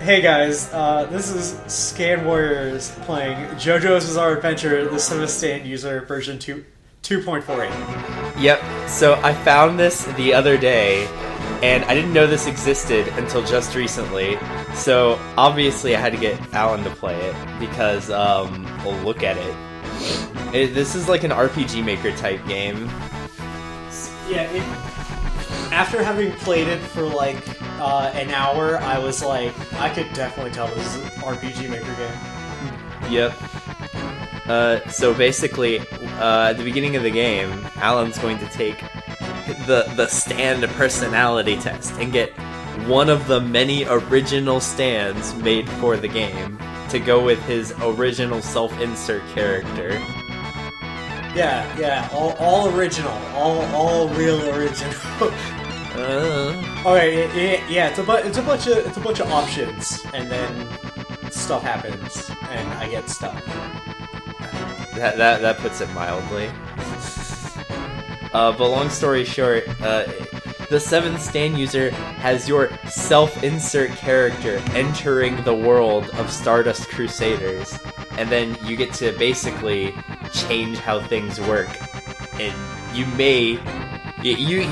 Hey guys, this is Scan Warriorz playing Jojo's Bizarre Adventure, the 7th Stand User version 2.48. Yep, so I found this the other day, and I didn't know this existed until just recently, so obviously I had to get Alan to play it, because, well, look at it. This is like an RPG Maker type game. Yeah, after having played it for like an hour, I was like, I could definitely tell this is an RPG Maker game. Yep. So basically, at the beginning of the game, Alan's going to take the stand personality test and get one of the many original stands made for the game to go with his original self-insert character. Yeah, all original, all real original. Okay, yeah, it's a bunch of options, and then stuff happens, and I get stuck. That puts it mildly. But long story short, the 7th Stand User has your self-insert character entering the world of Stardust Crusaders, and then you get to basically change how things work, and you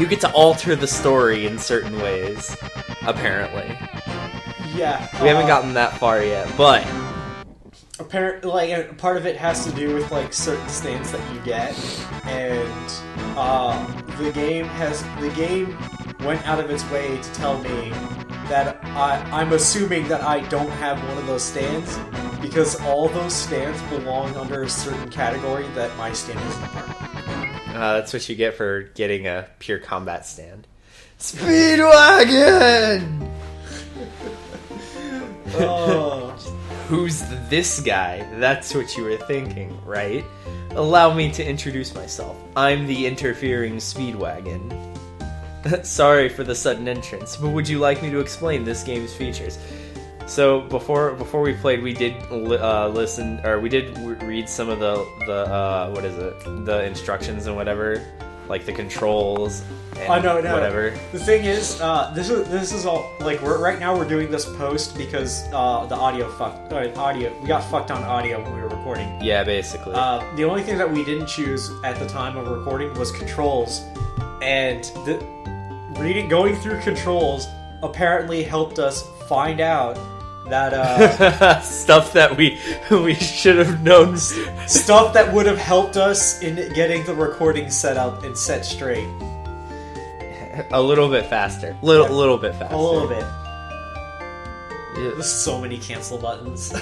get to alter the story in certain ways, apparently. Yeah. We haven't gotten that far yet, but apparently, like, part of it has to do with like certain stands that you get, and the game went out of its way to tell me that I'm assuming that I don't have one of those stands because all those stands belong under a certain category that my stand isn't a part of. That's what you get for getting a pure combat stand. Speedwagon! Who's this guy? That's what you were thinking, right? Allow me to introduce myself. I'm the interfering Speedwagon. Sorry for the sudden entrance, but would you like me to explain this game's features? So before we played, we did read some of the instructions and whatever, like the controls and whatever. The thing is, this is all like right now we're doing this post because the audio we got fucked on audio when we were recording. Yeah, basically. The only thing that we didn't choose at the time of recording was controls, and going through controls apparently helped us find out that stuff that we should have known, stuff that would have helped us in getting the recording set up and set straight a little bit faster. Little bit faster. A little bit. Yeah. There's so many cancel buttons.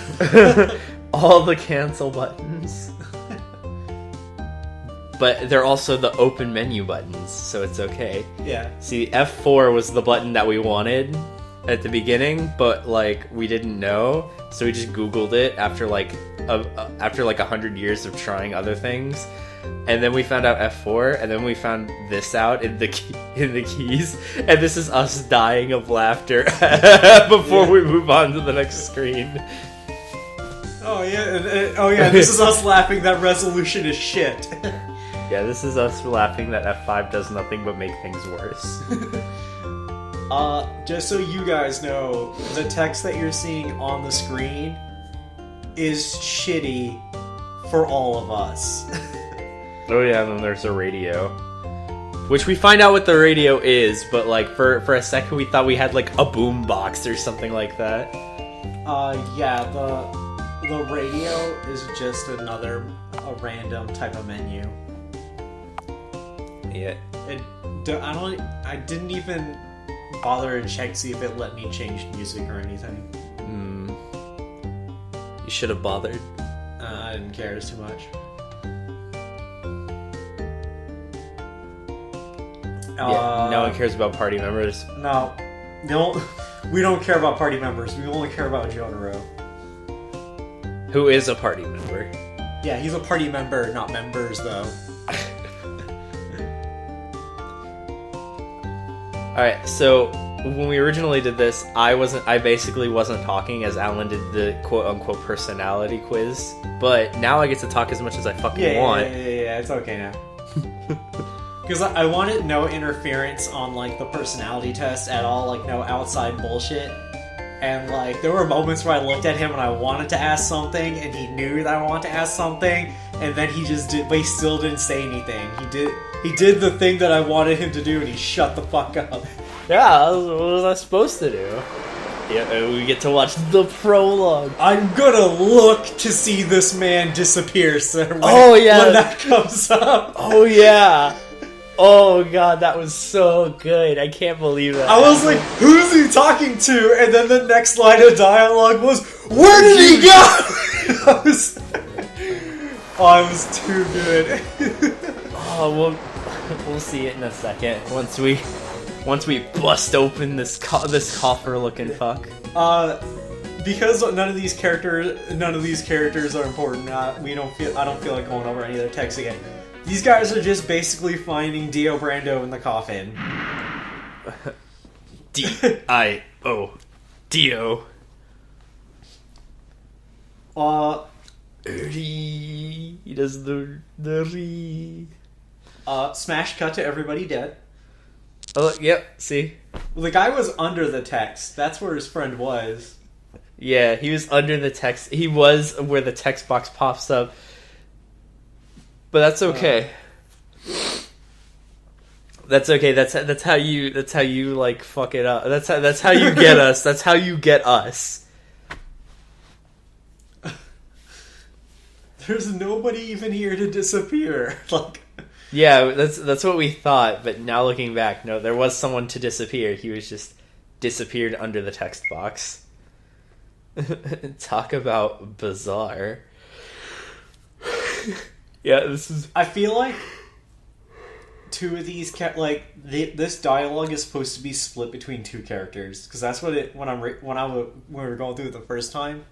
All the cancel buttons. But they're also the open menu buttons, so it's okay. Yeah. See, F4 was the button that we wanted at the beginning, but like we didn't know, so we just Googled it after like 100 years of trying other things, and then we found out F4, and then we found this out in the keys, and this is us dying of laughter before we move on to the next screen. Oh yeah, this is us laughing that resolution is shit. Yeah, this is us laughing that F5 does nothing but make things worse. Just so you guys know, the text that you're seeing on the screen is shitty for all of us. Oh yeah, and then there's a radio. Which we find out what the radio is, but like for a second we thought we had like a boom box or something like that. Yeah, the radio is just a random type of menu. Yeah. I didn't even bother to check to see if it let me change music or anything. You should have bothered. I didn't care too much. Yeah, no one cares about party members. No, we don't care about party members. We only care about Jotaro. Who is a party member? Yeah, he's a party member, not members though. Alright, so when we originally did this, I basically wasn't talking as Alan did the quote-unquote personality quiz, but now I get to talk as much as I fucking want. Yeah, it's okay now. Because I wanted no interference on, like, the personality test at all, like, no outside bullshit. And like there were moments where I looked at him and I wanted to ask something, and he knew that I wanted to ask something, and then he just did, but he still didn't say anything. He did the thing that I wanted him to do, and he shut the fuck up. Yeah, what was I supposed to do? Yeah, and we get to watch the prologue. I'm gonna look to see this man disappear, sir. When that comes up. Oh yeah. Oh god, that was so good. I can't believe that. I was like, who's he talking to? And then the next line of dialogue was, where did he go? It was too good. Oh, we'll see it in a second. Once we bust open this coffer looking fuck. Because none of these characters are important. I don't feel like going over any of their text again. These guys are just basically finding Dio Brando in the coffin. D-I-O. Dio. He does the re. Smash cut to everybody dead. Oh, yep, see? Well, the guy was under the text. That's where his friend was. Yeah, he was under the text. He was where the text box pops up. But that's okay. That's okay. That's how you like fuck it up. That's how you get us. That's how you get us. There's nobody even here to disappear. Like, yeah, that's what we thought. But now looking back, no, there was someone to disappear. He was just disappeared under the text box. Talk about bizarre. Yeah, this is. I feel like two of these this dialogue is supposed to be split between two characters, because that's what it when we were going through it the first time.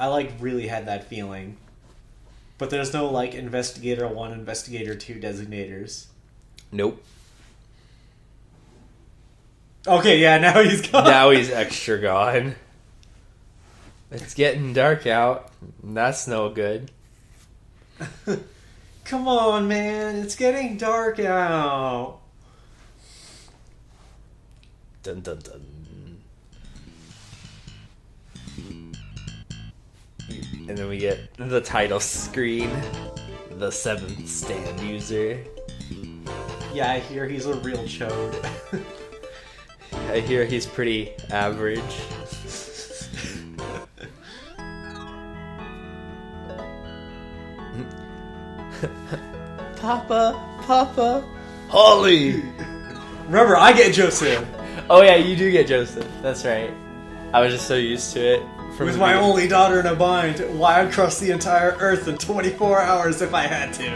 I like really had that feeling, but there's no like Investigator 1, Investigator 2 designators. Nope. Okay, yeah, now he's gone. Now he's extra gone. It's getting dark out. That's no good. Come on, man. It's getting dark out. Dun dun dun. And then we get the title screen. The 7th stand user. Yeah, I hear he's a real chode. I hear he's pretty average. Papa, Holly! Remember, I get Joseph. Oh yeah, you do get Joseph. That's right. I was just so used to it. With my only daughter in a bind, why I'd cross the entire earth in 24 hours if I had to.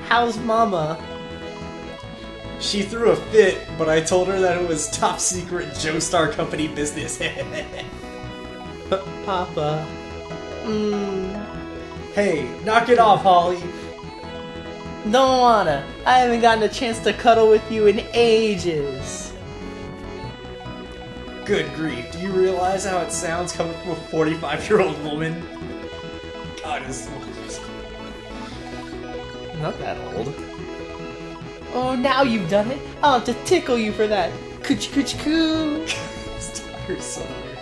How's Mama? She threw a fit, but I told her that it was top secret Joestar Company business. Papa. Hey, knock it off, Holly. Don't wanna. I haven't gotten a chance to cuddle with you in ages. Good grief, do you realize how it sounds coming from a 45-year-old woman? God, it's not that old. Oh, now you've done it. I'll have to tickle you for that. Coochie coochie coo. This daughter's so weird.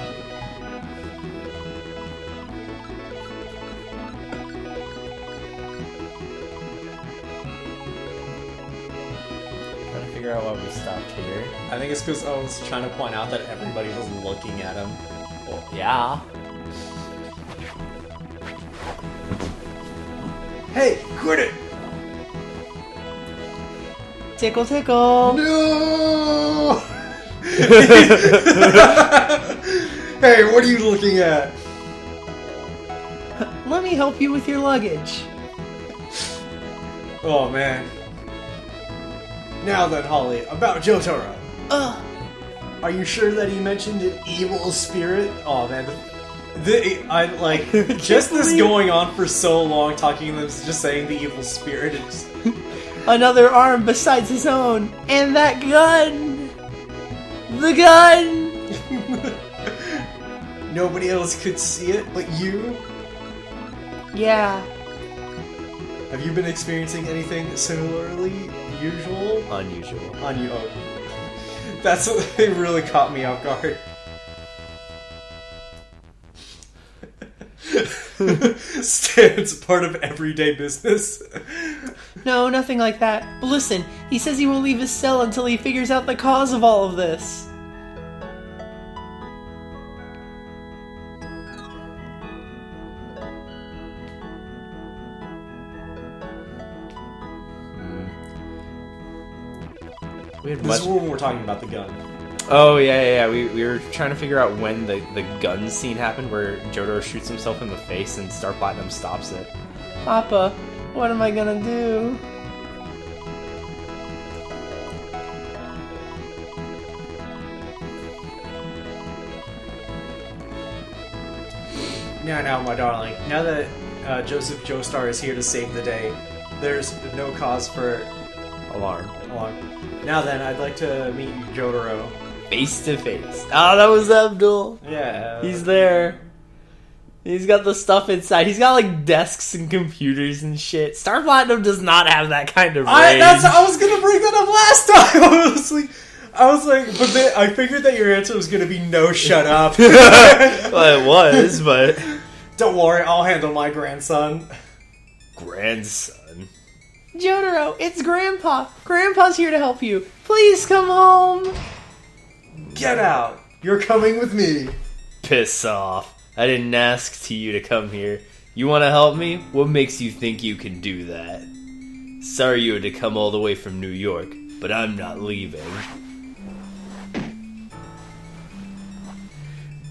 Trying to figure out why we stopped here. I think it's because I was trying to point out that everybody was looking at him. Well, yeah. Hey, quit it! Tickle, tickle. No! Hey, what are you looking at? Let me help you with your luggage. Oh, man. Now then, Holly, about Jotaro. Are you sure that he mentioned an evil spirit? Oh, man. I like just this going on for so long, talking to them, just saying the evil spirit is another arm besides his own, and that gun. The gun. Nobody else could see it but you. Yeah. Have you been experiencing anything similarly unusual? Unusual. It really caught me off guard. Stan's part of everyday business. No, nothing like that. But listen, he says he won't leave his cell until he figures out the cause of all of this. This is when we're talking about the gun. Oh, yeah. We were trying to figure out when the gun scene happened where Jotaro shoots himself in the face and Star Platinum stops it. Papa, what am I gonna do? Now, my darling, now that Joseph Joestar is here to save the day, there's no cause for Alarm. Now then, I'd like to meet you, Jotaro. Face to face. Oh, that was Abdul. Yeah. He's there. He's got the stuff inside. He's got like desks and computers and shit. Star Platinum does not have that kind of range. I was gonna bring that up last time. I was like, but then I figured that your answer was gonna be no. Shut up. Well, it was, but don't worry, I'll handle my grandson. Grandson. Jotaro, it's Grandpa. Grandpa's here to help you. Please come home. Get out. You're coming with me. Piss off. I didn't ask you to come here. You want to help me? What makes you think you can do that? Sorry you had to come all the way from New York, but I'm not leaving.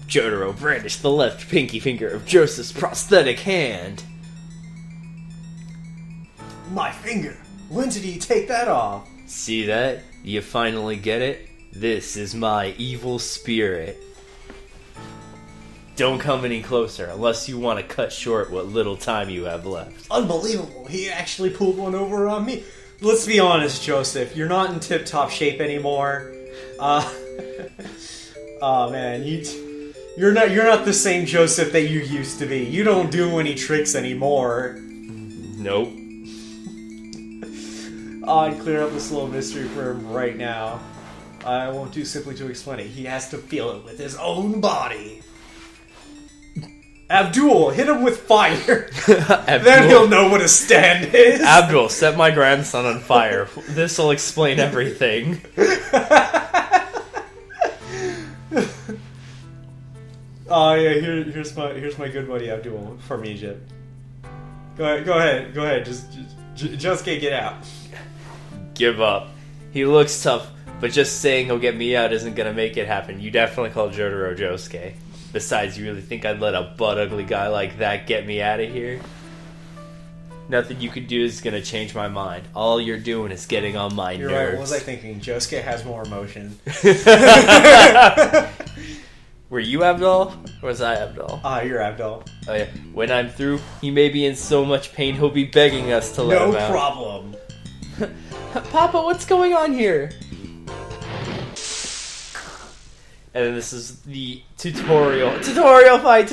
Jotaro brandished the left pinky finger of Joseph's prosthetic hand. My finger. When did he take that off? See that? You finally get it? This is my evil spirit. Don't come any closer unless you want to cut short what little time you have left. Unbelievable. He actually pulled one over on me. Let's be honest, Joseph. You're not in tip-top shape anymore. Oh man, you're not the same Joseph that you used to be. You don't do any tricks anymore. Nope. I'd clear up this little mystery for him right now. I won't do simply to explain it. He has to feel it with his own body. Abdul, hit him with fire. Then he'll know what a stand is. Abdul, set my grandson on fire. This'll explain everything. Oh yeah, here's my good buddy Abdul from Egypt. Go ahead. Just get out. Give up. He looks tough, but just saying he'll get me out isn't gonna make it happen. You definitely called Jotaro Josuke. Besides, you really think I'd let a butt-ugly guy like that get me out of here? Nothing you could do is gonna change my mind. All you're doing is getting on my You're nerves. right, what was I thinking? Josuke has more emotion. Were you Abdul? Or was I Abdul? You're Abdul. Oh yeah. When I'm through, he may be in so much pain he'll be begging us to let him out. No problem. Papa, what's going on here? And then this is the tutorial fight!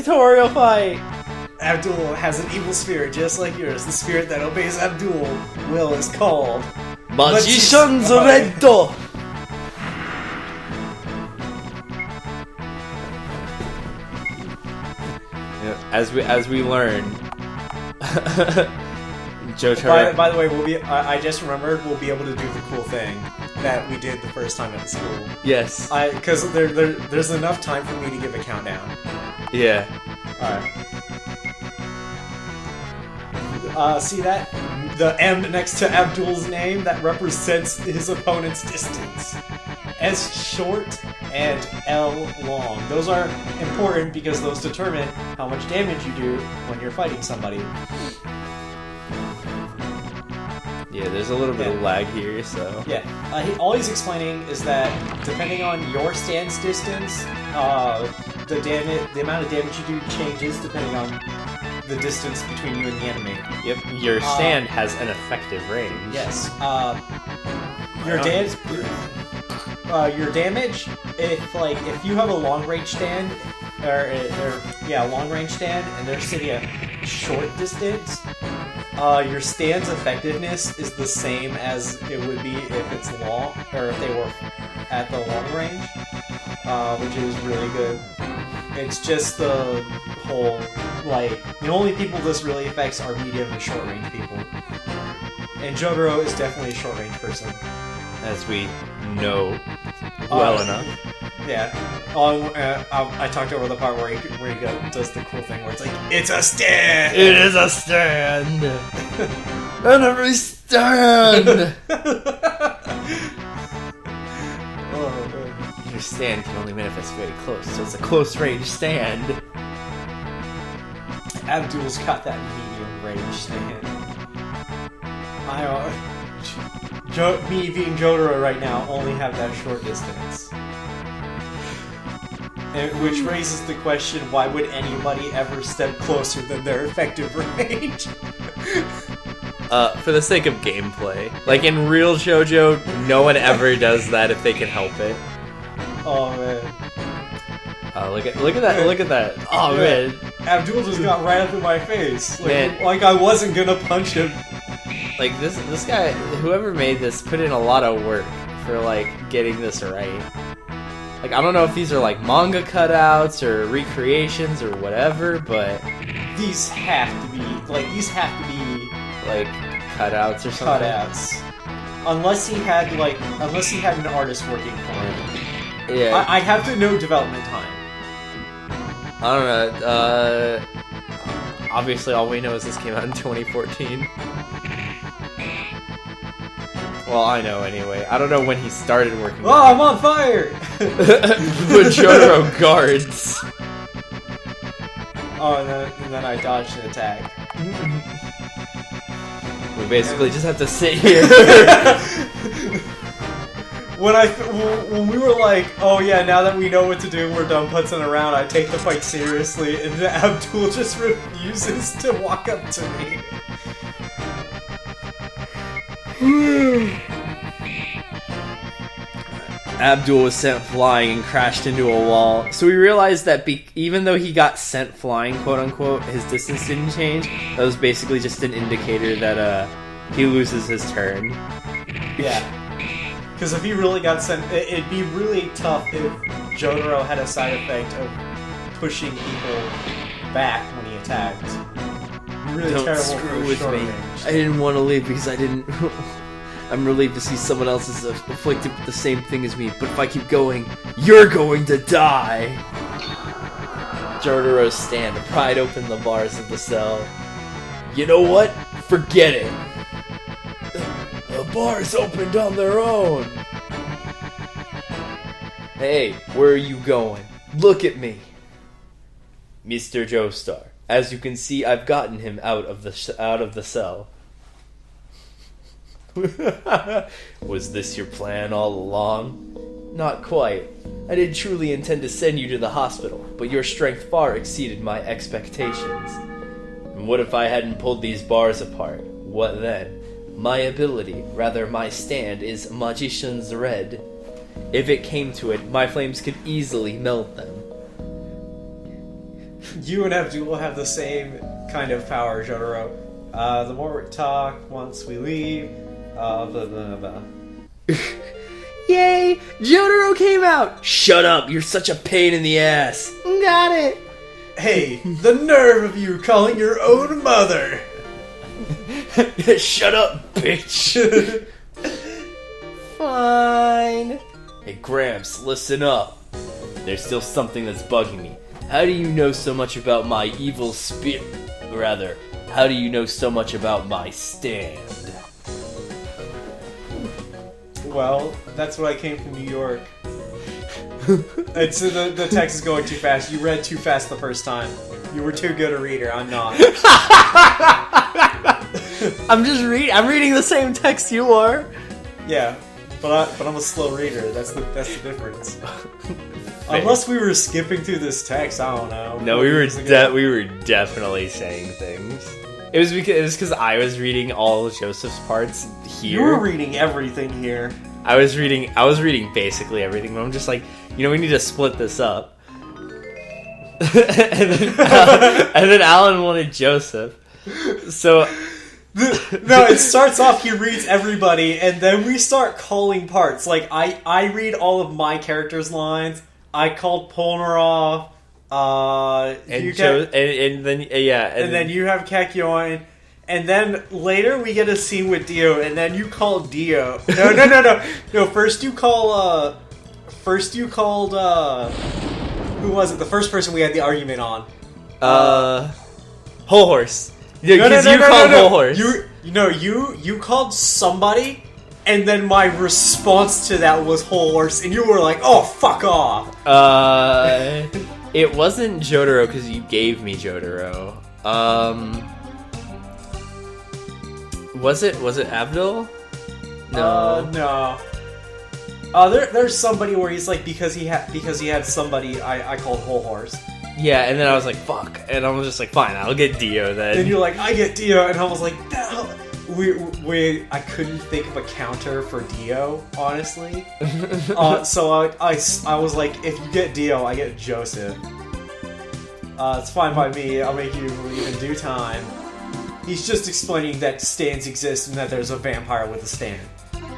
Abdul has an evil spirit just like yours. The spirit that obeys Abdul will is called Magician's Reddo! As we learn, Jotaro. By the way, I just remembered we'll be able to do the cool thing that we did the first time at school. Yes. Because there's enough time for me to give a countdown. Yeah. Alright. See that? The M next to Abdul's name, that represents his opponent's distance. S short and L long. Those are important because those determine how much damage you do when you're fighting somebody. Yeah, there's a little bit of lag here, so... Yeah, all he's explaining is that depending on your stance distance, the amount of damage you do changes depending on the distance between you and the enemy. Yep, your stand has an effective range. Yes. Your damage, if you have a long range stand, long range stand, and they're sitting at short distance, your stand's effectiveness is the same as it would be if it's long, or if they were at the long range, which is really good. It's just the whole, like, the only people this really affects are medium and short range people. And Jotaro is definitely a short range person. As we know well enough. Yeah. I talked over the part where he does the cool thing where it's like, it's a stand! It is a stand! And every stand! Your stand can only manifest very close, so it's a close range stand. Abdul's got that medium range stand. Me being Jotaro right now only have that short distance. And which raises the question, why would anybody ever step closer than their effective range? For the sake of gameplay. Like in real Jojo, no one ever does that if they can help it. Oh man. Look at that. Oh man. Abdul just got right up in my face. Like I wasn't gonna punch him. Like this guy, whoever made this, put in a lot of work for like getting this right. Like I don't know if these are like manga cutouts or recreations or whatever, but these have to be like cutouts or something. Cutouts. Unless he had an artist working for him. Yeah. I'd have to know development time. I don't know. Obviously, all we know is this came out in 2014. Well, I know anyway. I don't know when he started working. Oh, I'm on fire! The Jotaro guards. Oh, and then I dodged an attack. We basically just have to sit here. When we were like, oh yeah, now that we know what to do, we're done putzing around, I take the fight seriously, and Abdul just refuses to walk up to me. Abdul was sent flying and crashed into a wall. So we realized that even though he got sent flying, quote unquote, his distance didn't change. That was basically just an indicator that he loses his turn. Yeah. Because if he really got sent, it'd be really tough if Jotaro had a side effect of pushing people back when he attacked. Really Don't terrible screw for with short me. range. I didn't want to leave because I didn't. I'm relieved to see someone else is afflicted with the same thing as me, but if I keep going, you're going to die! Jotaro's stand pried open the bars of the cell. You know what? Forget it! The bars opened on their own! Hey, where are you going? Look at me! Mr. Joestar, as you can see, I've gotten him out of the cell. Was this your plan all along? Not quite. I did truly intend to send you to the hospital, but your strength far exceeded my expectations. And what if I hadn't pulled these bars apart? What then? My ability, rather my stand, is Magician's Red. If it came to it, my flames could easily melt them. You and Abdul have the same kind of power, Jotaro. The more we talk, once we leave, blah, blah, blah. Yay! Jotaro came out! Shut up! You're such a pain in the ass! Got it! Hey, the nerve of you calling your own mother! Shut up, bitch! Fine. Hey, Gramps, listen up. There's still something that's bugging me. How do you know so much about my evil spirit? Rather, how do you know so much about my stand? Well, that's what I came from New York. It's the text is going too fast. You read too fast the first time. You were too good a reader. I'm not. I'm reading the same text you are. Yeah, but I'm a slow reader. That's the difference. Unless we were skipping through this text, I don't know. No, we were definitely saying things. It was because I was reading all of Joseph's parts here. You were reading everything here. I was reading basically everything, but I'm just like, we need to split this up. and then Alan wanted Joseph. So no, it starts off he reads everybody, and then we start calling parts. Like I read all of my characters' lines. I called Polnareff, And you and then and then you have Kakyoin, and then later we get a scene with Dio, and then you call Dio. No. First you called. Who was it? The first person we had the argument on. Whole Horse. Because you called Whole Horse. You called somebody, and then my response to that was Whole Horse, and you were like, "Oh, fuck off." It wasn't Jotaro because you gave me Jotaro. Was it Abdul? No. No. There's somebody where he's like, because he had somebody I called Whole Horse. Yeah, and then I was like, fuck, and I was just like, fine, I'll get Dio then. Then you're like, I get Dio, and I was like, no. I couldn't think of a counter for Dio, honestly. So I was like, if you get Dio, I get Joseph. It's fine by me. I'll make you believe in due time. He's just explaining that stands exist and that there's a vampire with a stand.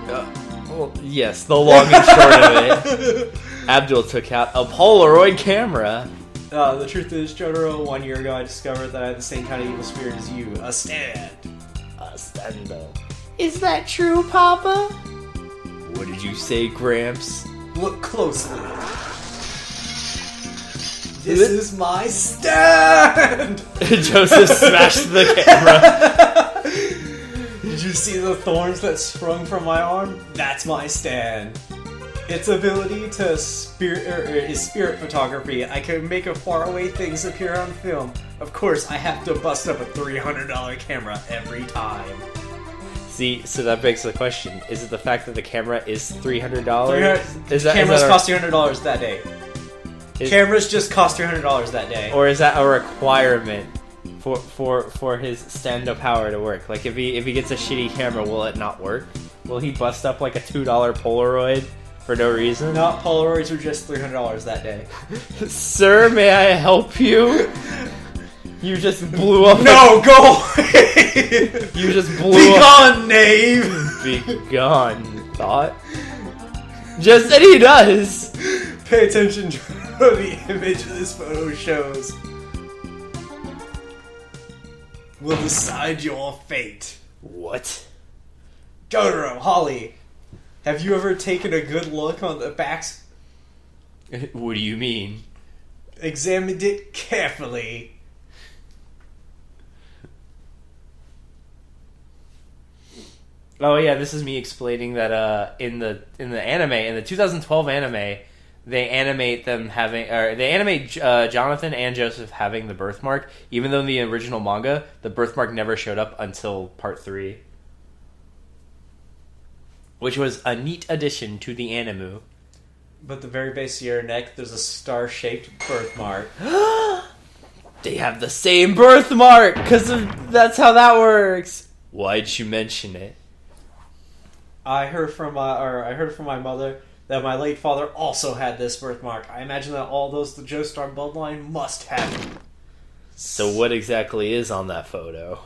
Well, yes, the long and short of it. Abdul took out a Polaroid camera. The truth is, Jotaro, 1 year ago, I discovered that I had the same kind of evil spirit as you. A stand. A stando. Is that true, Papa? What did you say, Gramps? Look closely. This is my stand! Joseph smashed the camera. Did you see the thorns that sprung from my arm? That's my stand. Its ability to is spirit photography. I can make faraway things appear on film. Of course, I have to bust up a $300 camera every time. See, so that begs the question: is it the fact that the camera is $300? Cameras cost $300 that day. Cameras just cost $300 that day. Or is that a requirement for his stand-up power to work? Like, if he gets a shitty camera, will it not work? Will he bust up like a $2 Polaroid for no reason? No, Polaroids were just $300 that day. Sir, may I help you? You just blew up. No, go away! You just blew Be up. gone, knave! Be gone, thought. Just said he does. Pay attention to the image this photo shows. Will decide your fate. What? Jotaro, Holly, have you ever taken a good look on the backs? What do you mean? Examined it carefully. Oh yeah, this is me explaining that in the anime, in the 2012 anime, they animate Jonathan and Joseph having the birthmark, even though in the original manga the birthmark never showed up until part 3, which was a neat addition to the anime. But the very base of your neck, there's a star-shaped birthmark. They have the same birthmark, because that's how that works. Why'd you mention it? I heard from my mother that my late father also had this birthmark. I imagine that all those the Joestar bloodline must have it. So what exactly is on that photo?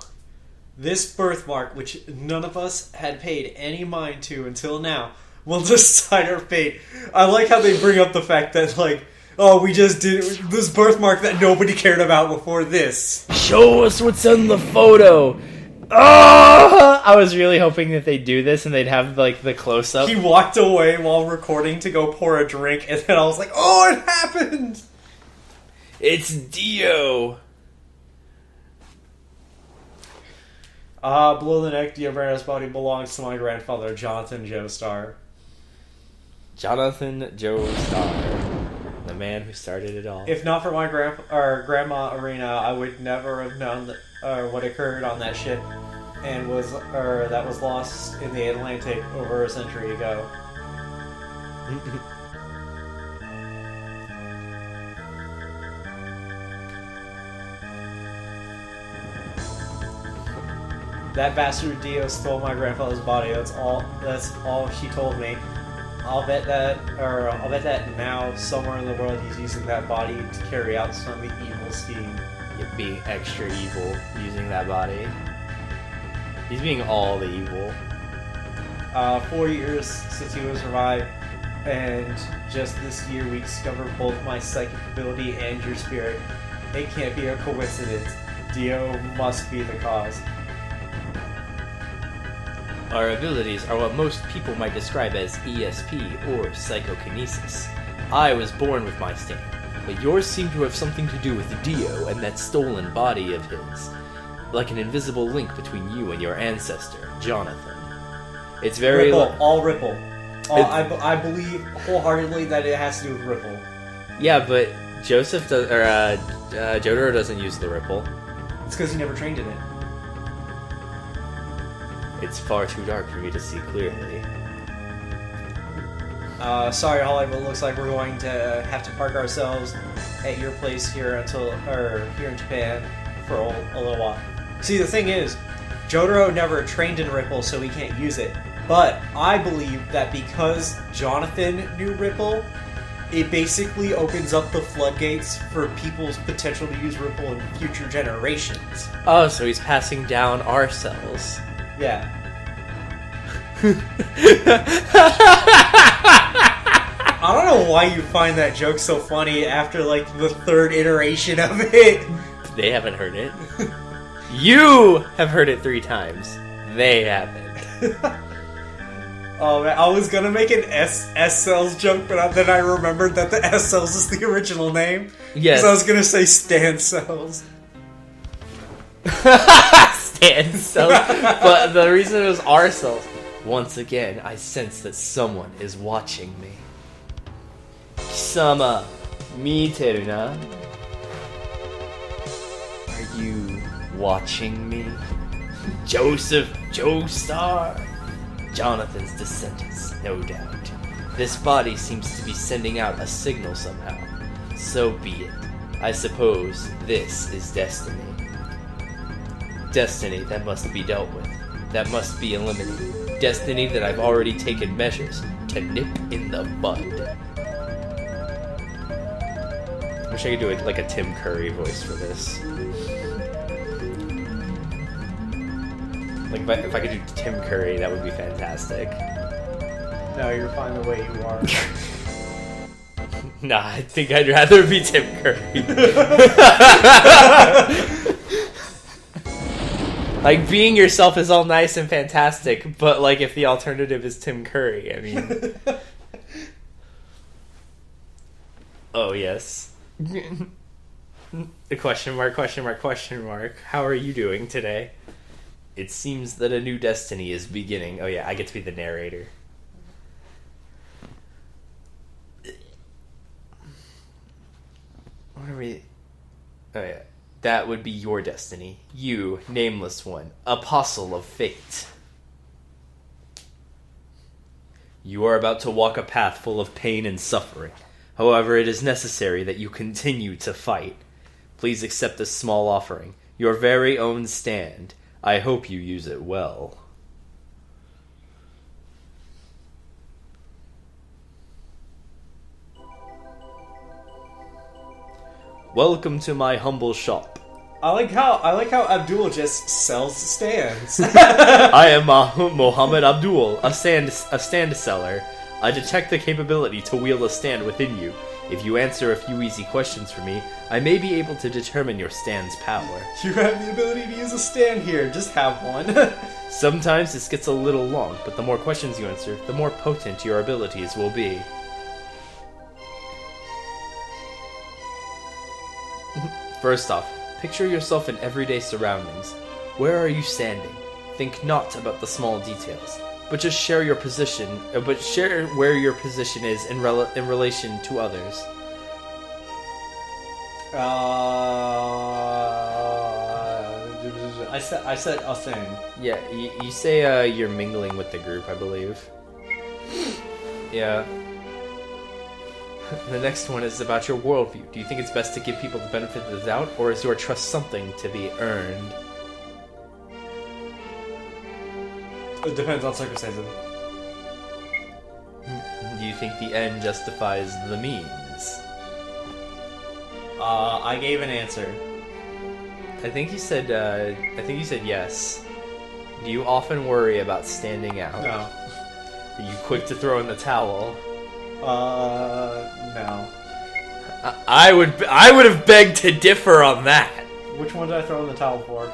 This birthmark, which none of us had paid any mind to until now, will decide our fate. I like how they bring up the fact that, like, oh, we just did this birthmark that nobody cared about before this. Show us what's on the photo. Oh! I was really hoping that they'd do this and they'd have like the close-up. He walked away while recording to go pour a drink, and then I was like, oh, it happened! It's Dio! Below the neck, Dio Brandon's body belongs to my grandfather, Jonathan Joestar. Jonathan Joestar. The man who started it all. If not for my grandma Arena, I would never have known what occurred on that ship, and that was lost in the Atlantic over a century ago. That bastard Dio stole my grandfather's body. That's all she told me. I'll bet that now somewhere in the world he's using that body to carry out some evil scheme. Being extra evil, using that body. He's being all the evil. 4 years since he was revived, And just this year we discovered both my psychic ability and your spirit. It can't be a coincidence. Dio must be the cause. Our abilities are what most people might describe as ESP or psychokinesis. I was born with my stand, but yours seem to have something to do with Dio and that stolen body of his, like an invisible link between you and your ancestor, Jonathan. It's very Ripple, all Ripple. I believe wholeheartedly that it has to do with Ripple. Yeah, but Jotaro doesn't use the Ripple. It's because he never trained in it. It's far too dark for me to see clearly. Sorry, Hollywood. Looks like we're going to have to park ourselves at your place here here in Japan for a little while. See, the thing is, Jotaro never trained in Ripple, so he can't use it. But I believe that because Jonathan knew Ripple, it basically opens up the floodgates for people's potential to use Ripple in future generations. Oh, so he's passing down our cells. Yeah. I don't know why you find that joke so funny after, like, the third iteration of it. They haven't heard it. You have heard it 3 times. They haven't. Oh man, I was gonna make an S-Cells joke, but then I remembered that the S-Cells is the original name. Yes. So I was gonna say Stan Cells. Stan cells. But the reason it was our cells. Once again, I sense that someone is watching me. Kisama, miteru na? Are you watching me? Joseph Joestar? Jonathan's descendants, no doubt. This body seems to be sending out a signal somehow. So be it. I suppose this is destiny. Destiny that must be dealt with. That must be eliminated. Destiny that I've already taken measures to nip in the bud. I wish I could do like a Tim Curry voice for this. Like if I could do Tim Curry, that would be fantastic. No, you're fine the way you are. Nah, I think I'd rather be Tim Curry. Like, being yourself is all nice and fantastic, but, like, if the alternative is Tim Curry, I mean... Oh, yes. The question mark. How are you doing today? It seems that a new destiny is beginning. Oh, yeah, I get to be the narrator. What are we... Oh, yeah. That would be your destiny. You, nameless one, apostle of fate. You are about to walk a path full of pain and suffering. However, it is necessary that you continue to fight. Please accept this small offering, your very own stand. I hope you use it well. Welcome to my humble shop. I like how Abdul just sells stands. I am Mohammed Abdul, a stand seller. I detect the capability to wield a stand within you. If you answer a few easy questions for me, I may be able to determine your stand's power. You have the ability to use a stand here. Just have one. Sometimes this gets a little long, but the more questions you answer, the more potent your abilities will be. First off, picture yourself in everyday surroundings. Where are you standing? Think not about the small details, but just share your position. But share where your position is in relation to others. I said a thing. Yeah, you say you're mingling with the group, I believe. Yeah. The next one is about your worldview. Do you think it's best to give people the benefit of the doubt, or is your trust something to be earned? It depends on circumstances. Do you think the end justifies the means? I gave an answer. I think you said yes. Do you often worry about standing out? No. Are you quick to throw in the towel? No. I would have begged to differ on that. Which one did I throw in the towel for?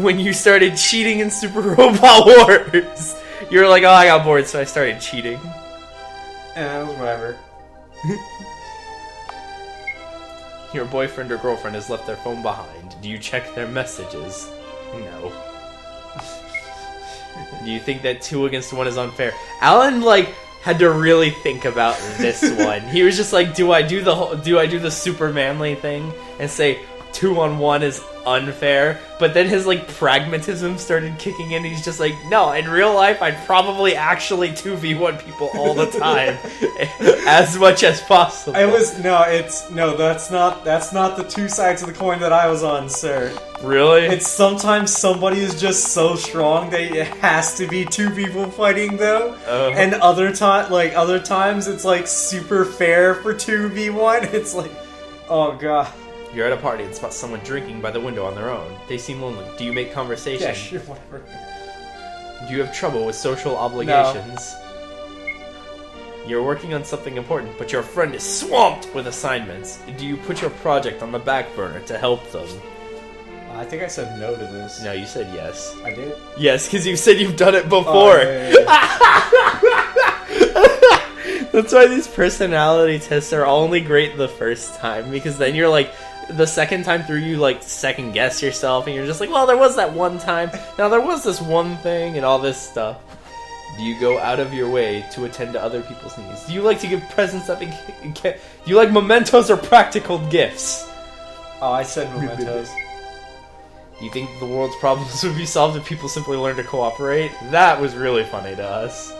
When you started cheating in Super Robot Wars, you were like, "Oh, I got bored, so I started cheating." It was whatever. Your boyfriend or girlfriend has left their phone behind. Do you check their messages? No. Do you think that 2 against 1 is unfair? Alan, like, had to really think about this one. He was just like, do I do the super manly thing and say 2 on 1 is unfair? But then his, like, pragmatism started kicking in. He's just like, no, in real life, I'd probably actually 2v1 people all the time. As much as possible. That's not the two sides of the coin that I was on, sir. Really? It's sometimes somebody is just so strong that it has to be 2 people fighting them, and other times it's like super fair for 2v1. It's like, oh god. You're at a party and spot someone drinking by the window on their own. They seem lonely. Do you make conversation? Yeah, sure, whatever. Do you have trouble with social obligations? No. You're working on something important, but your friend is swamped with assignments. Do you put your project on the back burner to help them? I think I said no to this. No, you said yes. I did? Yes, because you said you've done it before. That's why these personality tests are only great the first time, because then you're like, the second time through you like second guess yourself, and you're just like, well, there was that one time, now there was this one thing, and all this stuff. Do you go out of your way to attend to other people's needs? Do you like to give presents that do you like mementos or practical gifts? Oh, I said mementos. Do you think the world's problems would be solved if people simply learned to cooperate? That was really funny to us.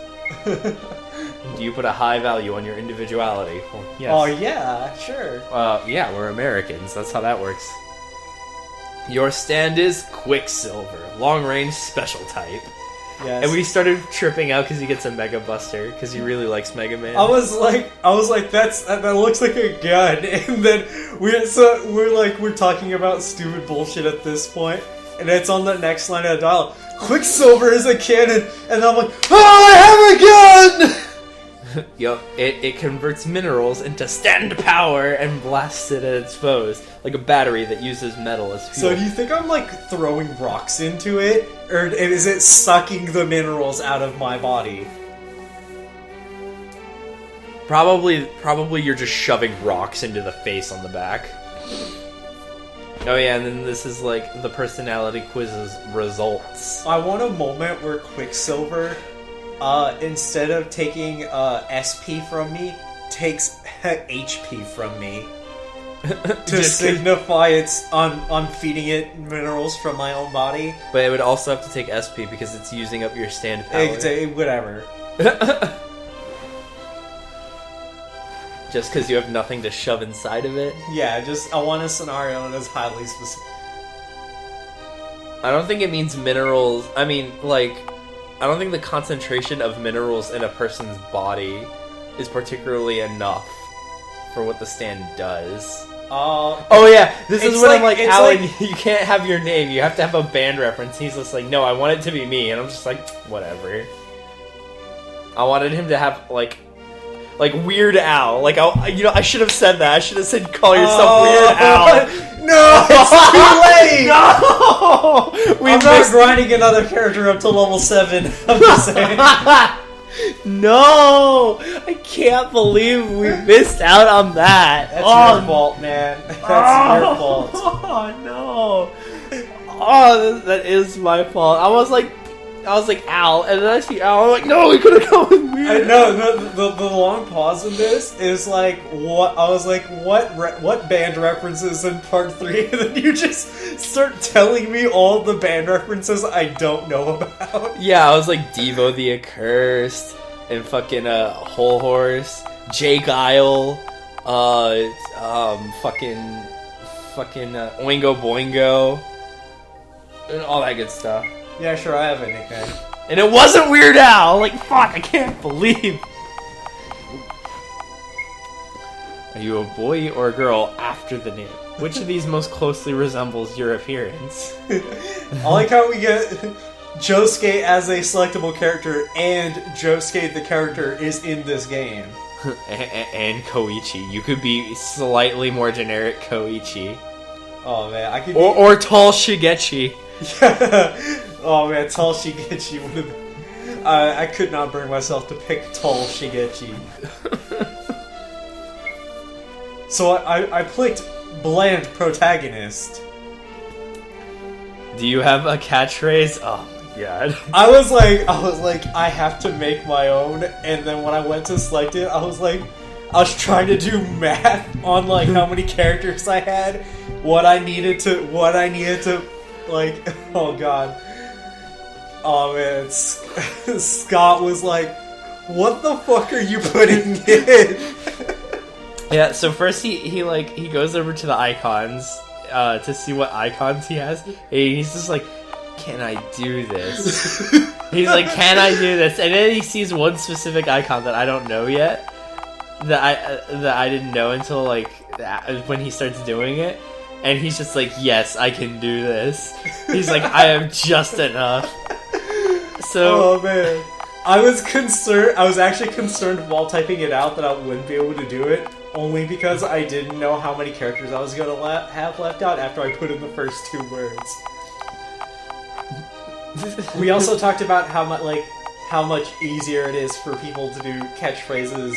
Do you put a high value on your individuality? Well, yes. Oh, yeah, sure. Yeah, we're Americans. That's how that works. Your stand is Quicksilver, long-range special type. Yes. And we started tripping out because he gets a Mega Buster, because he really likes Mega Man. I was like, that looks like a gun, and then we're talking about stupid bullshit at this point, and it's on the next line of the dialogue. Quicksilver is a cannon, and I'm like, oh, I have a gun! Yup, it converts minerals into stand power and blasts it at its foes, like a battery that uses metal as fuel. So do you think I'm like throwing rocks into it, or is it sucking the minerals out of my body? Probably you're just shoving rocks into the face on the back. Oh yeah, and then this is like the personality quiz's results. I want a moment where Quicksilver, instead of taking SP from me, takes HP from me. To signify I'm feeding it minerals from my own body. But it would also have to take SP because it's using up your stand power. Whatever. Just because you have nothing to shove inside of it? Yeah, I want a scenario that's highly specific. I don't think it means minerals. I mean, like, I don't think the concentration of minerals in a person's body is particularly enough for what the stand does. Oh yeah, this is when I'm like, Alan, you can't have your name. You have to have a band reference. He's just like, no, I want it to be me, and I'm just like, whatever. I wanted him to have like Weird Al. Like, I should have said that. I should have said, call yourself Weird Al. No, it's too late. No, I'm not grinding another character up to level 7. I'm just saying. No, I can't believe we missed out on that. That's your fault, man. That's your fault. Oh no. Oh, that is my fault. I was like Al, and then I see Al. I'm like, no, we could have gone with Weird. The long pause in this is like what I was like. What band references in part 3? And then you just start telling me all the band references I don't know about. Yeah, I was like Devo the Accursed and fucking Whole Horse, Jake Isle, fucking Oingo Boingo, and all that good stuff. Yeah, sure, I have a nickname. And it wasn't Weird Al! Like, fuck, I can't believe. Are you a boy or a girl after the name? Which of these most closely resembles your appearance? I like how we get Josuke as a selectable character, and Josuke the character is in this game. and Koichi. You could be slightly more generic Koichi. Oh man, I could Or tall Shigechi. Oh man, tall Shigechi would have. I could not bring myself to pick tall Shigechi. So I picked bland protagonist. Do you have a catchphrase? Oh my god. I was like, I have to make my own, and then when I went to select it, I was trying to do math on like how many characters I had, what I needed to, like, oh god. Oh man, Scott was like, what the fuck are you putting in? Yeah, so first he goes over to the icons to see what icons he has. And he's just like, can I do this? He's like, can I do this? And then he sees one specific icon that I don't know yet, that I didn't know until like when he starts doing it. And he's just like, yes, I can do this. He's like, I am just enough. So, oh man, I was actually concerned while typing it out that I wouldn't be able to do it, only because I didn't know how many characters I was gonna have left out after I put in the first 2 words. We also talked about how much easier it is for people to do catchphrases,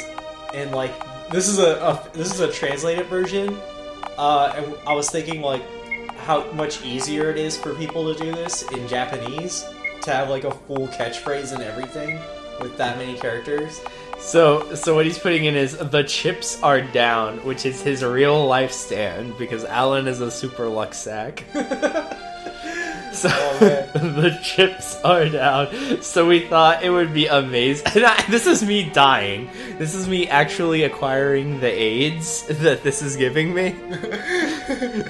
and like this is a translated version, and I was thinking like how much easier it is for people to do this in Japanese, to have like a full catchphrase and everything with that many characters. So what he's putting in is the chips are down, which is his real life stand because Alan is a super luck sack. So the chips are down. So we thought it would be amazing. This is me dying. This is me actually acquiring the AIDS that this is giving me.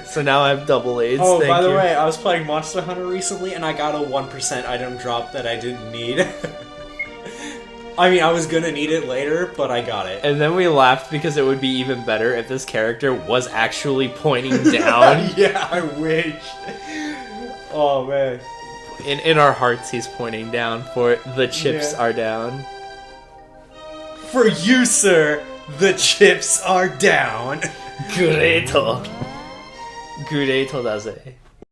So now I have double AIDS. Oh, by the way, I was playing Monster Hunter recently, and I got a 1% item drop that I didn't need. I mean, I was gonna need it later, but I got it. And then we laughed because it would be even better if this character was actually pointing down. Yeah, I wish. Oh man. In our hearts, he's pointing down for the chips are down. For you, sir, the chips are down. Greato. Greato だぜ.